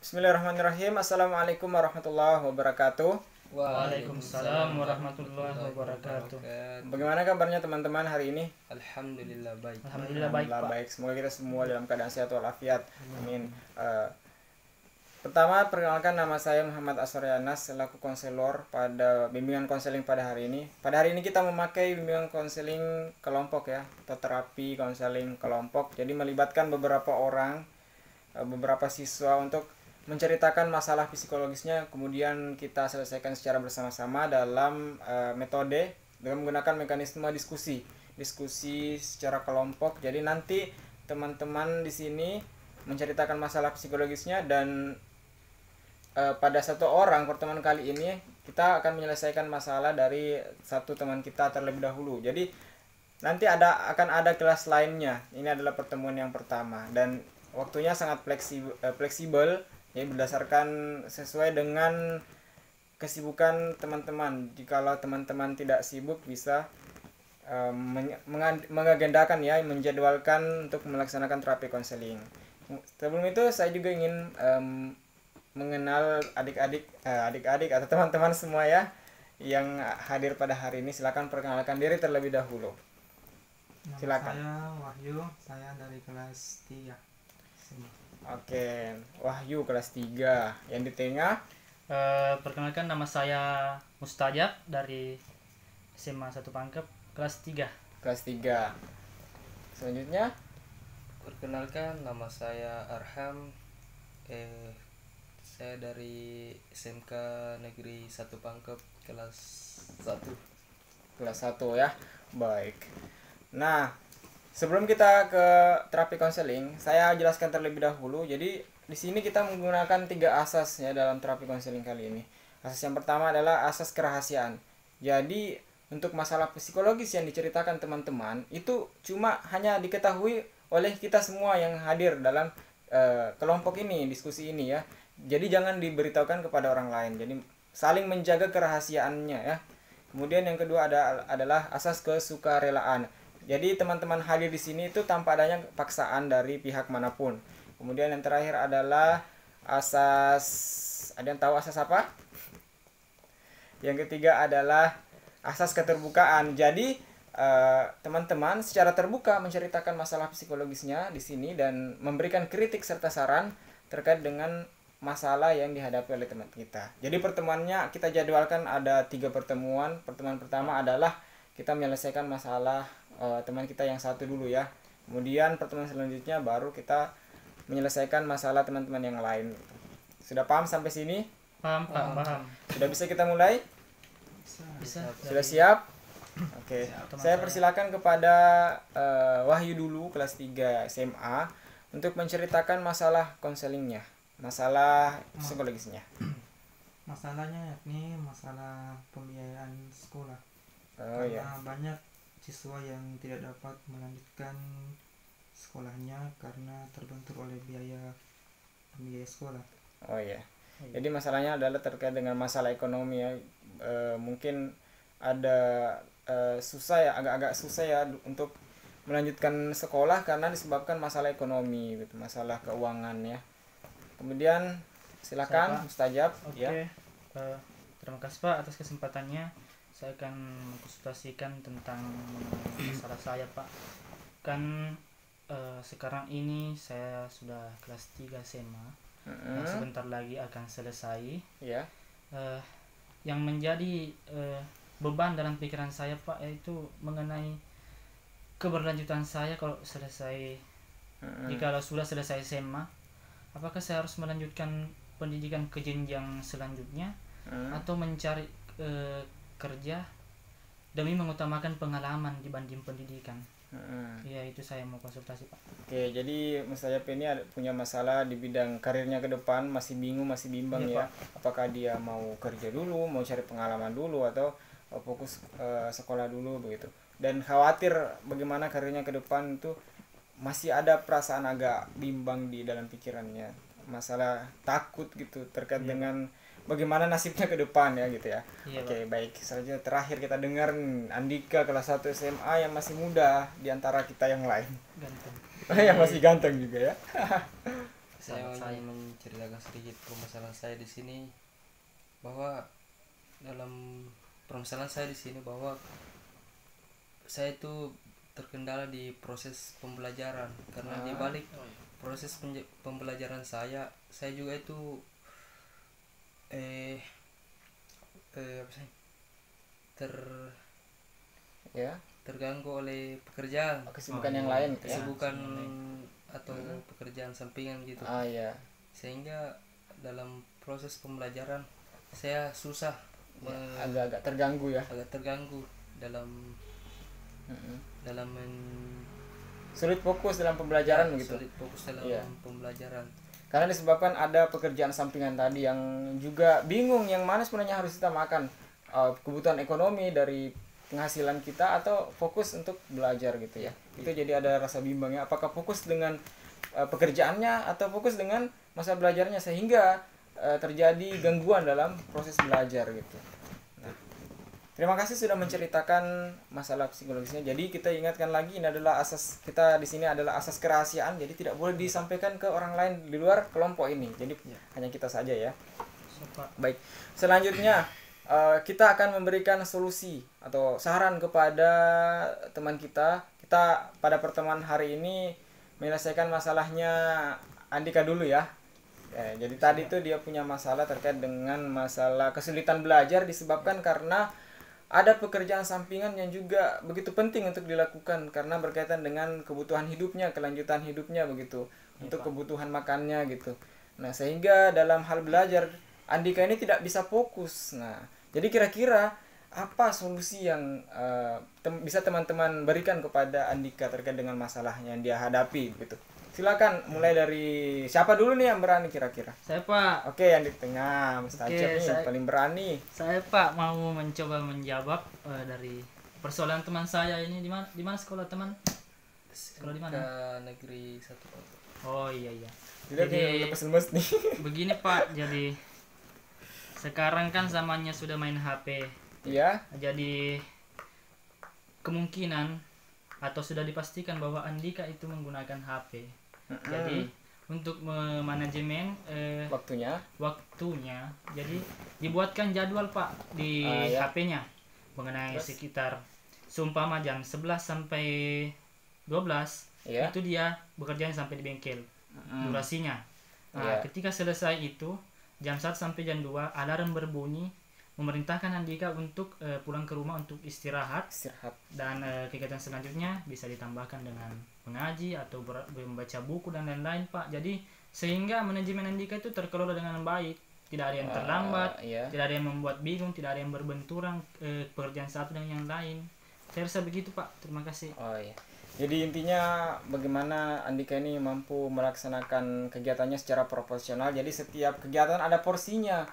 Bismillahirrahmanirrahim. Assalamualaikum warahmatullahi wabarakatuh. Waalaikumsalam warahmatullahi wabarakatuh. Bagaimana kabarnya teman-teman hari ini? Alhamdulillah baik. Alhamdulillah baik, Pak. Baik. Semoga kita semua dalam keadaan sehat walafiat. Amin. Pertama, perkenalkan nama saya Muhammad Asryanas selaku konselor pada bimbingan konseling pada hari ini. Pada hari ini kita memakai bimbingan konseling kelompok ya, atau terapi konseling kelompok. Jadi melibatkan beberapa orang, beberapa siswa untuk menceritakan masalah psikologisnya, kemudian kita selesaikan secara bersama-sama dalam metode dengan menggunakan mekanisme diskusi secara kelompok. Jadi nanti teman-teman di sini menceritakan masalah psikologisnya dan pada satu orang pertemuan kali ini kita akan menyelesaikan masalah dari satu teman kita terlebih dahulu. Jadi nanti akan ada kelas lainnya. Ini adalah pertemuan yang pertama dan waktunya sangat fleksibel ya, berdasarkan sesuai dengan kesibukan teman-teman. Jikalau teman-teman tidak sibuk bisa mengagendakan ya, menjadwalkan untuk melaksanakan terapi konseling. Sebelum itu saya juga ingin mengenal adik-adik atau teman-teman semua ya yang hadir pada hari ini. Silakan perkenalkan diri terlebih dahulu. Silakan. Saya Wahyu, saya dari kelas 3. Oke, Wahyu kelas 3. Yang di tengah, Perkenalkan, nama saya Mustajab dari SMA 1 Pangkep kelas 3. kelas 3. Selanjutnya, Perkenalkan nama saya Arham. Saya dari SMK Negeri 1 Pangkep kelas 1. kelas 1 ya. Baik. Nah, sebelum kita ke terapi konseling, saya jelaskan terlebih dahulu. Jadi di sini kita menggunakan 3 asas ya dalam terapi konseling kali ini. Asas yang pertama adalah asas kerahasiaan. Jadi untuk masalah psikologis yang diceritakan teman-teman itu cuma hanya diketahui oleh kita semua yang hadir dalam kelompok ini, diskusi ini ya. Jadi jangan diberitahukan kepada orang lain. Jadi saling menjaga kerahasiaannya ya. Kemudian yang kedua adalah asas kesukarelaan. Jadi teman-teman hadir di sini itu tanpa adanya paksaan dari pihak manapun. Kemudian yang terakhir adalah asas, ada yang tahu asas apa? Yang ketiga adalah asas keterbukaan. Jadi teman-teman secara terbuka menceritakan masalah psikologisnya di sini dan memberikan kritik serta saran terkait dengan masalah yang dihadapi oleh teman kita. Jadi pertemuannya kita jadwalkan ada 3 pertemuan. Pertemuan pertama adalah kita menyelesaikan masalah teman kita yang satu dulu ya. Kemudian pertemuan selanjutnya baru kita menyelesaikan masalah teman-teman yang lain. Sudah paham sampai sini? Paham, Pak? Paham. Sudah bisa kita mulai? Bisa. Sudah siap? Oke. Teman Saya saya. persilakan kepada Wahyu dulu kelas 3 SMA untuk menceritakan masalah konselingnya, masalah psikologisnya. Masalahnya yakni masalah pembiayaan sekolah. Oh Karena ya. banyak siswa yang tidak dapat melanjutkan sekolahnya karena terbentur oleh biaya sekolah. Oh ya. Jadi masalahnya adalah terkait dengan masalah ekonomi ya. Mungkin ada susah ya, agak-agak susah ya untuk melanjutkan sekolah karena disebabkan masalah ekonomi gitu, masalah keuangan ya. Kemudian silakan Saya, Pak. Mustajab Oke. ya. Terima kasih, Pak, atas kesempatannya. Saya akan mengkonsultasikan tentang masalah saya, Pak. Kan sekarang ini saya sudah kelas 3 SMA. Dan sebentar lagi akan selesai. Ya. Yang menjadi beban dalam pikiran saya, Pak, yaitu mengenai keberlanjutan saya kalau selesai. Jikalau sudah selesai SMA, apakah saya harus melanjutkan pendidikan ke jenjang selanjutnya atau mencari kerja demi mengutamakan pengalaman dibanding pendidikan? Ya, itu saya mau konsultasi, Pak. Oke, jadi Mustajab ini punya masalah di bidang karirnya ke depan, masih bingung, masih bimbang Iya, ya. Apakah dia mau kerja dulu, mau cari pengalaman dulu, atau fokus sekolah dulu begitu. Dan khawatir bagaimana karirnya ke depan itu masih ada perasaan agak bimbang di dalam pikirannya. Masalah takut gitu terkait dengan bagaimana nasibnya ke depan ya gitu ya. Iya, Oke, baik. Selanjutnya terakhir kita dengar Andika kelas 1 SMA yang masih muda di antara kita yang lain. Ganteng. Yang masih ganteng juga ya. Saya sahabat saya. ingin menceritakan sedikit permasalahan saya di sini, bahwa dalam permasalahan saya di sini bahwa saya itu terkendala di proses pembelajaran, karena di balik proses pembelajaran saya juga itu apa sih, Ya, terganggu oleh pekerjaan, kesibukan yang lain gitu ya. kesibukan atau pekerjaan sampingan gitu, Ah ya. sehingga dalam proses pembelajaran saya susah Agak-agak terganggu ya. agak terganggu dalam dalam Sulit fokus dalam pembelajaran begitu. sulit fokus dalam Iya. pembelajaran. Karena disebabkan ada pekerjaan sampingan tadi yang juga bingung yang mana sebenarnya harus kita makan. Kebutuhan ekonomi dari penghasilan kita atau fokus untuk belajar gitu ya. Itu jadi ada rasa bimbangnya, apakah fokus dengan pekerjaannya atau fokus dengan masa belajarnya, sehingga terjadi gangguan dalam proses belajar gitu. Nah, terima kasih sudah menceritakan masalah psikologisnya. Jadi kita ingatkan lagi, ini adalah asas kita di sini adalah asas kerahasiaan. Jadi tidak boleh disampaikan ke orang lain di luar kelompok ini. Jadi hanya kita saja ya. Baik. Selanjutnya kita akan memberikan solusi atau saran kepada teman kita. Kita pada pertemuan hari ini menyelesaikan masalahnya Andika dulu ya. Jadi tadi itu dia punya masalah terkait dengan masalah kesulitan belajar disebabkan karena ada pekerjaan sampingan yang juga begitu penting untuk dilakukan karena berkaitan dengan kebutuhan hidupnya, kelanjutan hidupnya begitu, untuk kebutuhan makannya gitu. Nah, sehingga dalam hal belajar Andika ini tidak bisa fokus. Nah, jadi kira-kira apa solusi yang bisa teman-teman berikan kepada Andika terkait dengan masalah yang dia hadapi gitu. Silakan mulai dari siapa dulu nih yang berani kira-kira? Saya Pak. Oke, yang di tengah, Mas Oke, Acep nih paling berani. Saya Pak mau mencoba menjawab dari persoalan teman saya ini. Di mana sekolah teman? Sekolah di mana? Negeri 1 Pangkep. Oh iya. Jadi lepas lemes nih. Begini Pak, jadi sekarang kan zamannya sudah main HP. Iya. Jadi kemungkinan atau sudah dipastikan bahwa Andika itu menggunakan HP. Jadi untuk memanajemen Waktunya. jadi dibuatkan jadwal Pak di Ya. HP-nya mengenai sekitar seumpama jam 11 sampai 12 Iya. itu dia bekerja sampai di bengkel durasinya. Nah, Iya. ketika selesai itu jam 1 sampai jam 2 alarm berbunyi memerintahkan Andika untuk pulang ke rumah untuk istirahat dan kegiatan selanjutnya bisa ditambahkan dengan mengaji atau membaca buku dan lain-lain Pak. Jadi sehingga manajemen Andika itu terkelola dengan baik, tidak ada yang terlambat, tidak ada yang membuat bingung, tidak ada yang berbenturan pekerjaan satu dengan yang lain. Saya rasa begitu Pak. Terima kasih. Oh iya. Jadi intinya bagaimana Andika ini mampu melaksanakan kegiatannya secara proporsional. Jadi setiap kegiatan ada porsinya.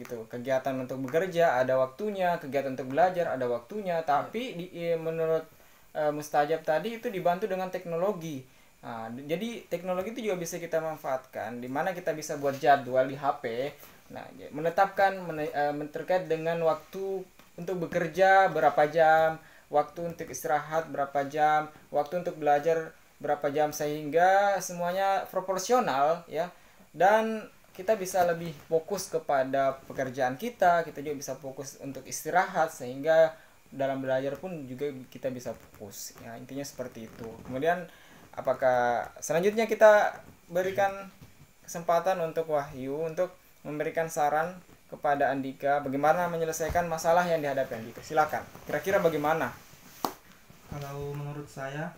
Gitu. Kegiatan untuk bekerja ada waktunya, kegiatan untuk belajar ada waktunya. Tapi menurut Mustajab tadi itu dibantu dengan teknologi. Jadi teknologi itu juga bisa kita manfaatkan. Di mana kita bisa buat jadwal di HP. Nah, menetapkan terkait dengan waktu untuk bekerja berapa jam, waktu untuk istirahat berapa jam, waktu untuk belajar berapa jam, sehingga semuanya proporsional ya. Dan kita bisa lebih fokus kepada pekerjaan kita juga bisa fokus untuk istirahat, sehingga dalam belajar pun juga kita bisa fokus ya. Intinya seperti itu. Kemudian apakah selanjutnya kita berikan kesempatan untuk Wahyu untuk memberikan saran kepada Andika bagaimana menyelesaikan masalah yang dihadapi Andika. Silakan. Kira-kira bagaimana? Kalau menurut saya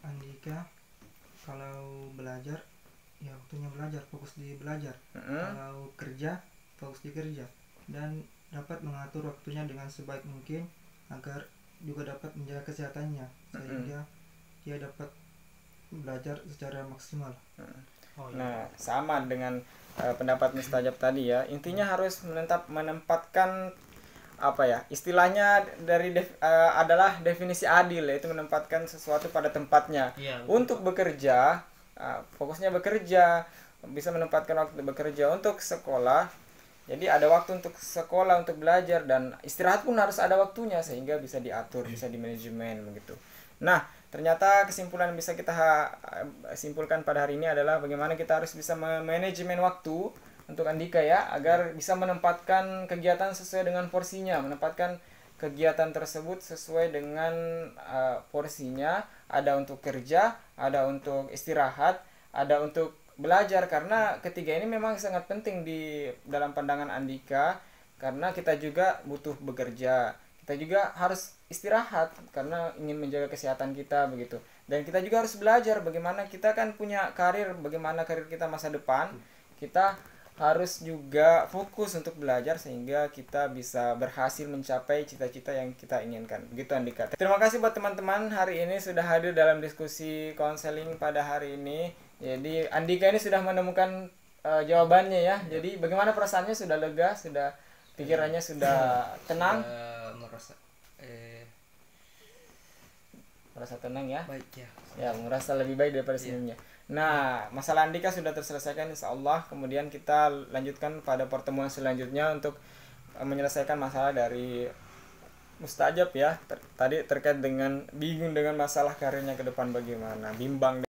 Andika kalau belajar ya waktunya belajar, fokus di belajar. Kalau kerja, fokus di kerja, dan dapat mengatur waktunya dengan sebaik mungkin agar juga dapat menjaga kesehatannya sehingga dia dapat belajar secara maksimal. Nah, sama dengan pendapat Mustajab tadi ya. Intinya harus menempatkan apa ya? Istilahnya dari adalah definisi adil, yaitu menempatkan sesuatu pada tempatnya. Untuk bekerja fokusnya bekerja, bisa menempatkan waktu bekerja. Untuk sekolah, jadi ada waktu untuk sekolah, untuk belajar, dan istirahat pun harus ada waktunya sehingga bisa diatur, bisa dimanajemen begitu. Nah, ternyata kesimpulan yang bisa kita simpulkan pada hari ini adalah bagaimana kita harus bisa manajemen waktu untuk Andika ya, agar bisa menempatkan kegiatan sesuai dengan porsinya, menempatkan kegiatan tersebut sesuai dengan porsinya. Ada untuk kerja, ada untuk istirahat, ada untuk belajar, karena ketiga ini memang sangat penting di dalam pandangan Andika, karena kita juga butuh bekerja, kita juga harus istirahat karena ingin menjaga kesehatan kita begitu, dan kita juga harus belajar bagaimana kita kan punya karir, bagaimana karir kita masa depan, kita harus juga fokus untuk belajar sehingga kita bisa berhasil mencapai cita-cita yang kita inginkan. Begitu Andika. Terima kasih buat teman-teman hari ini sudah hadir dalam diskusi konseling pada hari ini. Jadi Andika ini sudah menemukan jawabannya ya. Jadi bagaimana perasaannya, sudah lega, sudah pikirannya sudah tenang? Merasa tenang ya? Baik ya. Ya, merasa lebih baik daripada sebelumnya. Nah, masalah Andika sudah terselesaikan insya Allah. Kemudian kita lanjutkan pada pertemuan selanjutnya untuk menyelesaikan masalah dari Mustajab ya. Tadi terkait dengan bingung dengan masalah karirnya ke depan bagaimana, bimbang.